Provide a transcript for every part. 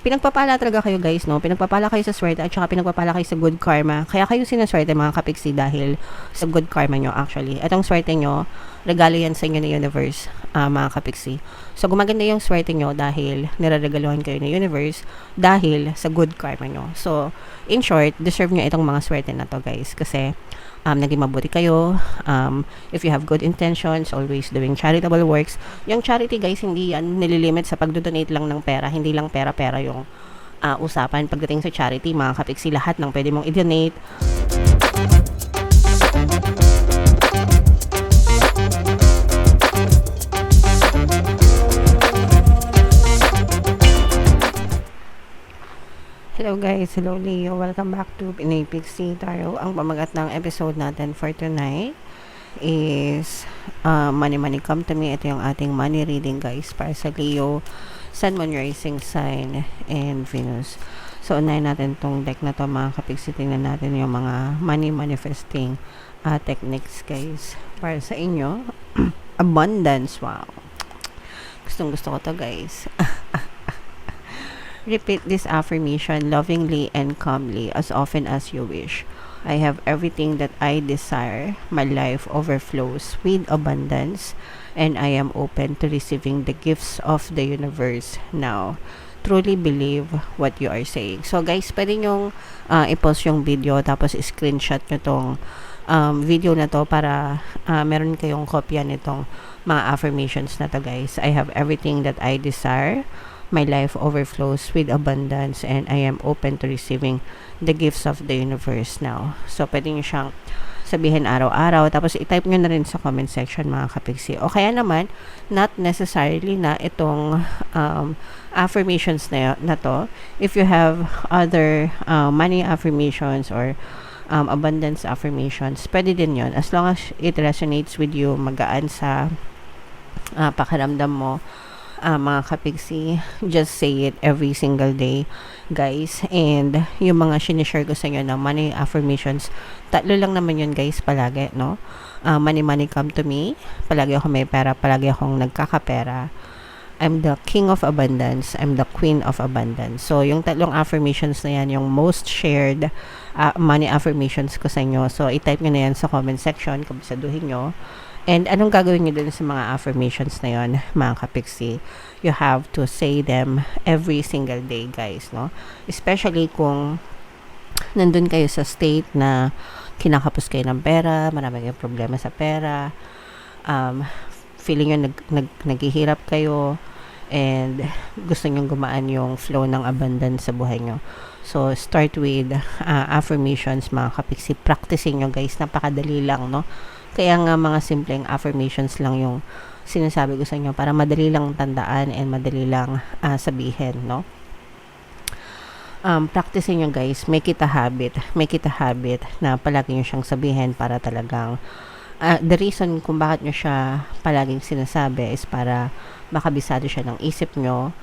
pinagpapala talaga kayo guys, no? Pinagpapala kayo sa swerte at saka pinagpapala kayo sa good karma. Kaya kayo sinaswerte mga kapiksi dahil sa good karma nyo actually. Itong swerte nyo, regalo yan sa inyo ng universe, mga kapiksi. So gumaganda yung swerte nyo dahil niraregaluhan kayo ng universe dahil sa good karma nyo. So in short, deserve nyo itong mga swerte na to guys. Kasi naging mabuti kayo. If you have good intentions, always doing charitable works. Yung charity guys, hindi yan nililimit sa pagdodonate lang ng pera. Hindi lang pera-pera yung usapan. Pagdating sa charity, mga kapiksi, lahat ng pwede mong i-donate. Hello guys, hello Leo, welcome back to Pinay Pixie Tarot. Ang pamagat ng episode natin for tonight is Money Money Come to Me. Ito yung ating money reading guys para sa Leo, Sun, Moon, Rising Sign, and Venus. So unahin natin tong deck na to mga kapiksi. Tingnan natin yung mga money manifesting techniques guys para sa inyo. Abundance, wow. Gustong gusto ko to guys. Repeat this affirmation lovingly and calmly as often as you wish. I have everything that I desire. My life overflows with abundance, and I am open to receiving the gifts of the universe now. Truly believe what you are saying. So guys, pwede nyong i-post yung video tapos screenshot nyo tong video na to para meron kayong kopya nitong mga affirmations na to guys. I have everything that I desire. My life overflows with abundance, and I am open to receiving the gifts of the universe now. So, pwede nyo siyang sabihin araw-araw. Tapos, i-type nyo na rin sa comment section mga kapiksi. O kaya naman, not necessarily na itong affirmations na to. If you have other money affirmations or abundance affirmations, pwede din yon. As long as it resonates with you, magaan sa pakiramdam mo, mga kapiksi, just say it every single day guys. And yung mga sinishare ko sa inyo na money affirmations, tatlo lang naman yun guys palagi, no? Money money come to me, palagi ako may pera, palagi akong nagkakapera, I'm the king of abundance, I'm the queen of abundance. So yung tatlong affirmations na yan, yung most shared money affirmations ko sa inyo. So i-type nyo na yan sa comment section, kabisaduhin nyo. And anong gagawin nyo dun sa mga affirmations na yon mga kapiksi? You have to say them every single day guys, no? Especially kung nandun kayo sa state na kinakapos kayo ng pera, marami kayong problema sa pera, feeling nyo naghihirap kayo, and gusto nyo gumaan yung flow ng abundance sa buhay nyo. So, start with affirmations mga kapiksi. Practicing nyo guys, napakadali lang, no? Kaya nga mga simpleng affirmations lang yung sinasabi ko sa inyo para madali lang tandaan and madali lang sabihin, no? Practicing nyo guys, make it a habit na palagi nyo siyang sabihin para talagang the reason kung bakit nyo siya palaging sinasabi is para makabisado siya ng isip nyo.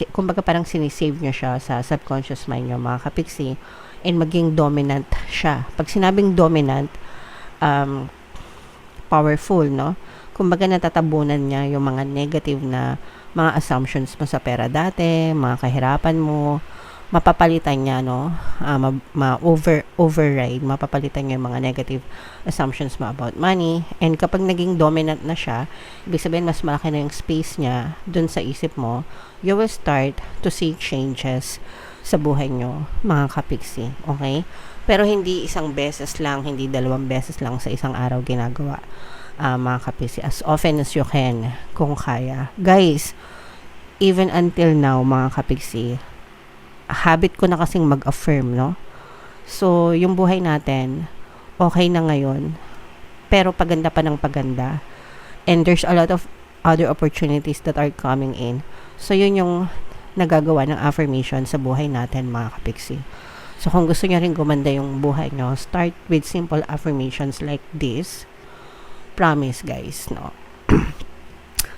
Kumbaga parang sinisave nyo siya sa subconscious mind nyo mga kapiksi, and maging dominant siya. Pag sinabing dominant, powerful, no? Kumbaga natatabunan niya yung mga negative na mga assumptions mo sa pera dati, mga kahirapan mo, mapapalitan niya, no? Override, mapapalitan niya yung mga negative assumptions mo about money. And kapag naging dominant na siya, ibig sabihin mas malaki na yung space niya dun sa isip mo, you will start to see changes sa buhay nyo, mga kapiksi. Okay? Pero hindi isang beses lang, hindi dalawang beses lang sa isang araw ginagawa, mga kapiksi. As often as you can, kung kaya. Guys, even until now, mga kapiksi, habit ko na kasing mag-affirm, no? So, yung buhay natin, okay na ngayon, pero paganda pa ng paganda. And there's a lot of other opportunities that are coming in. So, yun yung nagagawa ng affirmation sa buhay natin, mga kapiksi. So, kung gusto nyo rin gumanda yung buhay nyo, start with simple affirmations like this. Promise, guys, no?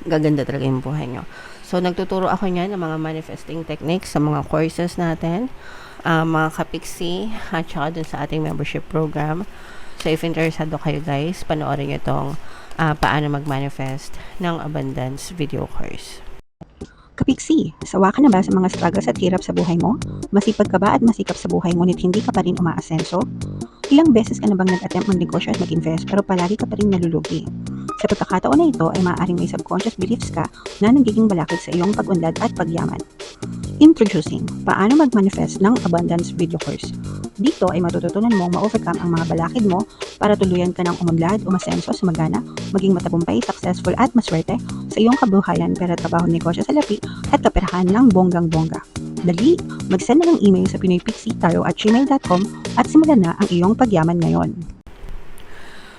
Gaganda talaga yung buhay nyo. So, nagtuturo ako niyan ng mga manifesting techniques sa mga courses natin, mga kapiksi, at saka dun sa ating membership program. So, if interesado kayo, guys, panoorin nyo itong paano mag-manifest ng abundance video course. Kapiksi, sawa ka na ba sa mga struggles at hirap sa buhay mo? Masipag ka ba at masikap sa buhay ngunit hindi ka pa rin umaasenso? Ilang beses ka na bang nag-attempt magnegosyo at mag-invest pero palagi ka pa rin nalulugi? Sa pagkakataon na ito ay maaaring may subconscious beliefs ka na nagiging balakid sa iyong pag-unlad at pagyaman. Introducing, paano mag-manifest ng abundance video course. Dito ay matututunan mong ma-overcome ang mga balakid mo para tuluyan ka ng umunlad, umasenso, sumagana, maging matagumpay, successful at maswerte sa iyong kabuhayan, pera, trabaho, negosyo, salapi at kaperahan ng bonggang-bongga. Dali, mag-send na ng email sa pinoypixitaro@gmail.com at simulan na ang iyong pagyaman ngayon.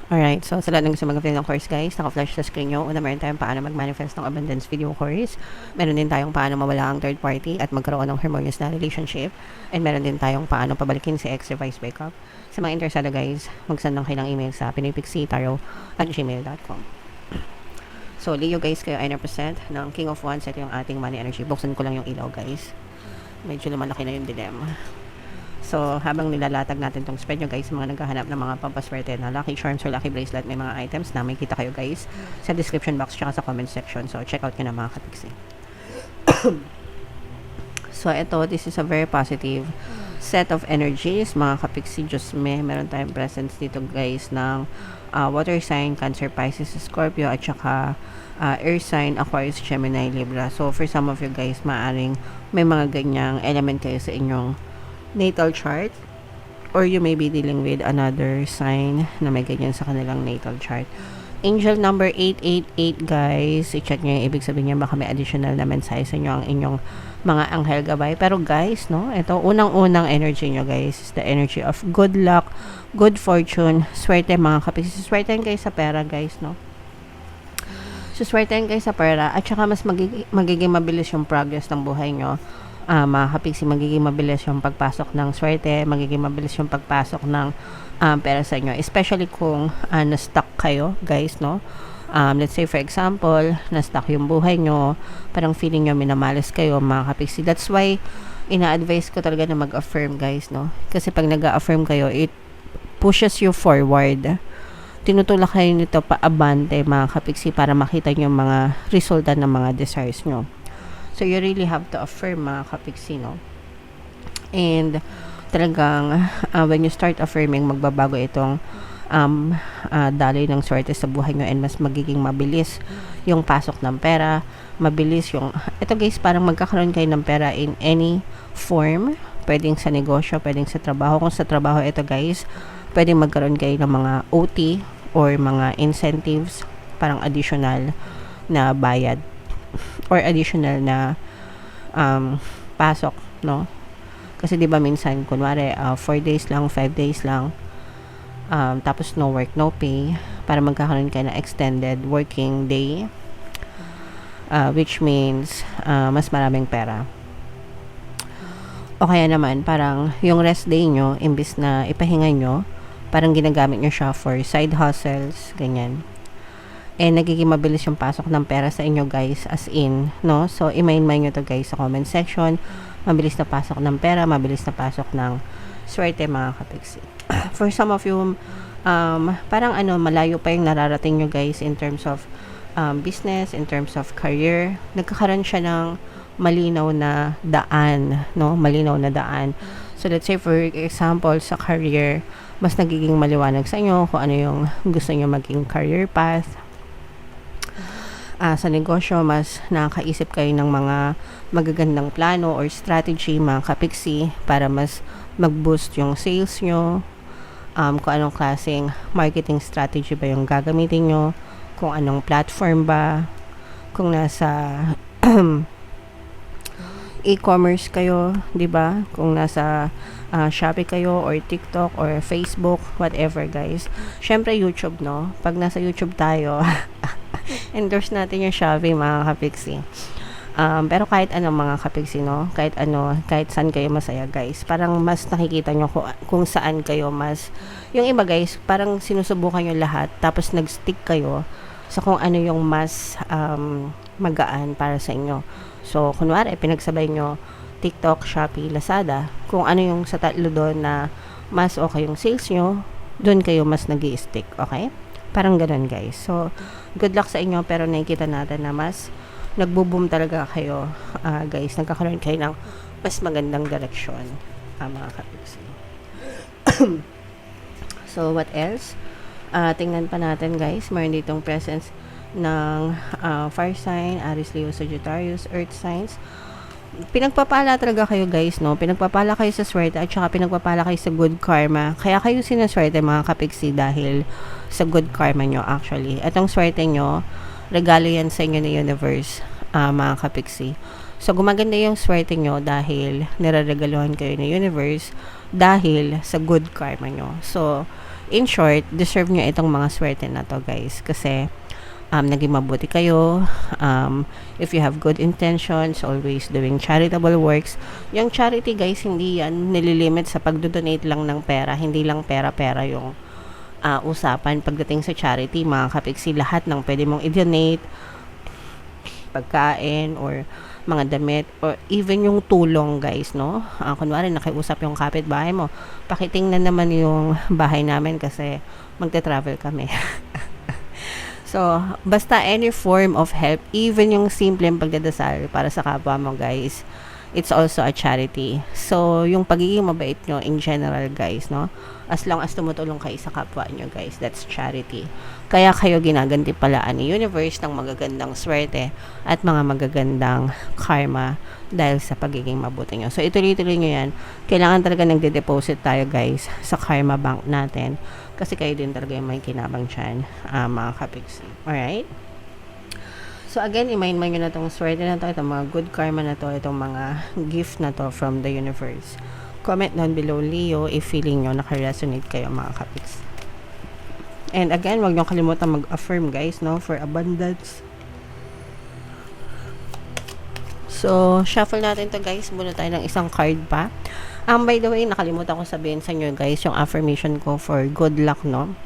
Alright, so sa lahat ng gusto mag-apply ng course guys, naka-flash sa screen nyo. Una, meron tayong paano mag-manifest ng abundance video course. Meron din tayong paano mawala ang third party at magkaroon ng harmonious na relationship. And meron din tayong paano pabalikin si ex revised breakup. Sa mga interesado guys, mag-send lang kayo ng email sa pinoypixitaro@gmail.com. So, Leo guys, kayo ay represent ng King of Wands. Ito yung ating money energy. Buksan ko lang yung ilaw guys. Medyo lumalaki na yung dilemma. So, habang nilalatag natin tong spread nyo guys, mga naghahanap ng mga pampaswerte na lucky charms or lucky bracelet, may mga items na may kita kayo guys sa description box tsaka sa comment section. So, check out nyo na mga kapiksi. So, this is a very positive set of energies, mga kapiksi. Diyos me, meron tayong presence dito guys ng water sign, Cancer, Pisces, Scorpio, at saka air sign, Aquarius, Gemini, Libra. So, for some of you guys, maaring may mga ganyang element kayo sa inyong natal chart, or you may be dealing with another sign na may ganyan sa kanilang natal chart. Angel number 888 guys, i-check nyo yung ibig sabihin niya, baka may additional na mensahe sa inyo ang inyong mga anghel gabay. Pero guys, no, ito unang-unang energy nyo guys is the energy of good luck, good fortune, swerte mga kapis. Swertein kayo sa pera guys, no. So swertein kayo sa pera at saka mas magiging mabilis yung progress ng buhay nyo. Mga kapiksi, magiging mabilis yung pagpasok ng swerte, magiging mabilis yung pagpasok ng pera sa inyo, especially kung na-stuck kayo guys, no. Let's say for example, na-stuck yung buhay nyo, parang feeling nyo minamalas kayo mga kapiksi. That's why ina-advise ko talaga na mag-affirm guys, no, kasi pag nag-affirm kayo, it pushes you forward, tinutulak kayo nito paabante mga kapiksi para makita nyo mga resulta ng mga desires nyo. So, you really have to affirm mga kapiksi, no? And, talagang, when you start affirming, magbabago itong daloy ng swerte sa buhay nyo and mas magiging mabilis yung pasok ng pera, mabilis yung, ito guys, parang magkakaroon kayo ng pera in any form, pwedeng sa negosyo, pwedeng sa trabaho. Kung sa trabaho, ito guys, pwedeng magkaroon kayo ng mga OT or mga incentives, parang additional na bayad or additional na pasok, no? Kasi 'di ba minsan kunwari 4 days lang, 5 days lang, tapos no work, no pay, para magkakaroon kayo ng extended working day, which means mas maraming pera. O kaya naman parang yung rest day nyo, imbis na ipahinga nyo, parang ginagamit nyo siya for side hustles, ganyan. And nagiging mabilis yung pasok ng pera sa inyo guys, as in, no? So, i-mind nyo to guys sa comment section. Mabilis na pasok ng pera, mabilis na pasok ng swerte mga kapiksi. For some of you, parang malayo pa yung nararating nyo guys in terms of business, in terms of career. Nagkakaroon siya ng malinaw na daan, no? Malinaw na daan. So, let's say for example, sa career, mas nagiging maliwanag sa inyo kung ano yung gusto nyo maging career path. Sa negosyo, mas nakakaisip kayo ng mga magagandang plano or strategy mga kapiksi para mas mag-boost yung sales nyo, kung anong klaseng marketing strategy ba yung gagamitin nyo, kung anong platform ba, kung nasa e-commerce kayo, 'di ba? Kung nasa Shopee kayo or TikTok or Facebook, whatever guys. Syempre YouTube, no? Pag nasa YouTube tayo, endorse natin yung Shopee mga kapiksi. Pero kahit ano mga kapiksi, no? Kahit saan kayo masaya guys. Parang mas nakikita nyo kung saan kayo mas, yung iba guys, parang sinusubukan nyo lahat, tapos nag-stick kayo sa kung ano yung mas magaan para sa inyo. So, kunwari, pinagsabay nyo TikTok, Shopee, Lazada, kung ano yung sa tatlo doon na mas okay yung sales nyo, doon kayo mas nag-i-stick, okay? Parang ganun guys. So, good luck sa inyo, pero nakikita natin na mas nagbo-boom talaga kayo, guys. Nagkakaroon kayo ng mas magandang direksyon, mga kapiksi. So, what else? Tingnan pa natin, guys. Meron ditong presence ng fire sign, Aries, Leo, Sagittarius, earth signs. Pinagpapala talaga kayo, guys, no? Pinagpapala kayo sa swerte at saka pinagpapala kayo sa good karma. Kaya kayo sinaswerte, mga kapiksi, dahil sa good karma nyo, actually. Atong swerte nyo, regalo yan sa inyo ng universe, mga kapiksi. So, gumaganda yung swerte nyo dahil niraregaluhan kayo ng universe dahil sa good karma nyo. So, in short, deserve nyo itong mga swerte na to, guys. Kasi, naging mabuti kayo. If you have good intentions, always doing charitable works. Yung charity, guys, hindi yan nililimit sa pagdodonate lang ng pera. Hindi lang pera-pera yung usapan pagdating sa charity, mga kapiksi. Lahat ng pwede mong i-donate, pagkain, or mga damit, or even yung tulong, guys, no? Kunwari, nakiusap yung kapitbahay mo, pakitingnan naman yung bahay namin kasi magte-travel kami. So, basta any form of help, even yung simpleng pagdadasal para sa kapwa mo, guys, it's also a charity. So, yung pagiging mabait nyo in general, guys, no? As long as tumutulong kayo sa kapwa nyo, guys, that's charity. Kaya kayo ginagantipalaan ni universe ng magagandang swerte at mga magagandang karma dahil sa pagiging mabuti nyo. So, ituloy-tuloy nyo yan. Kailangan talaga nagde-deposit tayo, guys, sa karma bank natin. Kasi kayo din talaga yung may kinabang dyan, mga kapiksi. Alright? So, again, i-mind nyo na itong swerte na to, itong mga good karma na to, itong mga gift na to from the universe. Comment down below, Leo, if feeling nyo naka-resonate kayo, mga kapiksi. And again, wag nyo kalimutan mag-affirm, guys, no, for abundance. So, shuffle natin to, guys. Muna tayo ng isang card pa. By the way, nakalimutan ko sabihin sa inyo, guys, yung affirmation ko for good luck, no?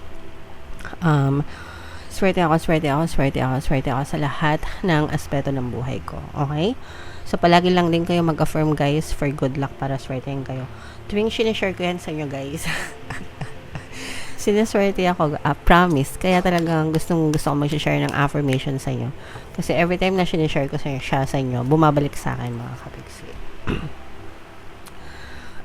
Swerte ako, swerte ako, swerte ako, swerte ako sa lahat ng aspeto ng buhay ko. Okay? So, palagi lang din kayo mag-affirm, guys, for good luck para swertein kayo. Tuwing sinishare ko yan sa inyo, guys. Sinaswerte ako, promise. Kaya talagang gusto ko mag-share ng affirmation sa inyo. Kasi every time na sinishare ko siya sa inyo, bumabalik sa akin, mga kapiksi.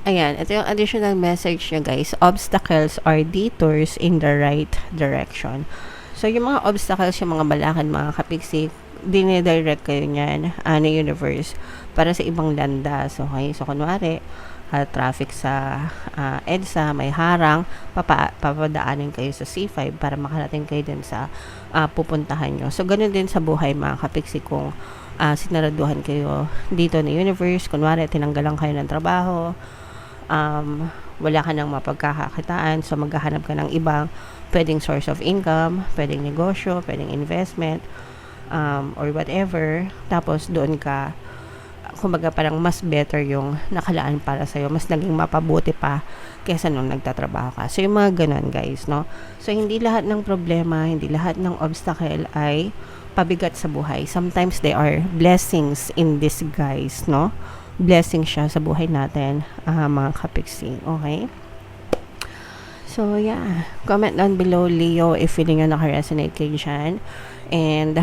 Ayan, ito yung additional message nyo, guys. Obstacles are detours in the right direction. So, yung mga obstacles, yung mga balakad, mga kapiksi, dinidirect kayo niyan, ng universe, para sa ibang landas. Okay? So, kunwari, traffic sa EDSA, may harang, papadaanin kayo sa C5 para makarating kayo din sa pupuntahan nyo. So, ganun din sa buhay, mga kapiksi, kung sinaraduhan kayo dito na universe, kunwari, tinanggalan kayo ng trabaho, wala ka nang mapagkakakitaan, so maghahanap ka ng ibang pwedeng source of income, pwedeng negosyo, pwedeng investment, or whatever. Tapos doon ka, kumbaga parang mas better yung nakalaan para sa'yo, mas naging mapabuti pa kesa nung nagtatrabaho ka. So yung mga ganun, guys, no? So hindi lahat ng problema, hindi lahat ng obstacle ay pabigat sa buhay. Sometimes they are blessings in disguise, no? Blessing siya sa buhay natin, mga kapiksi. Okay? So, yeah. Comment down below, Leo, if feeling nyo naka-resonate kayo dyan. And,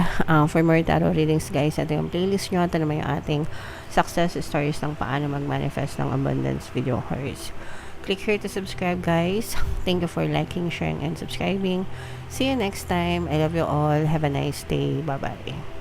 for more tarot readings, guys, ito yung playlist nyo. Ito naman yung ating success stories ng paano mag-manifest ng abundance video course. Click here to subscribe, guys. Thank you for liking, sharing, and subscribing. See you next time. I love you all. Have a nice day. Bye-bye.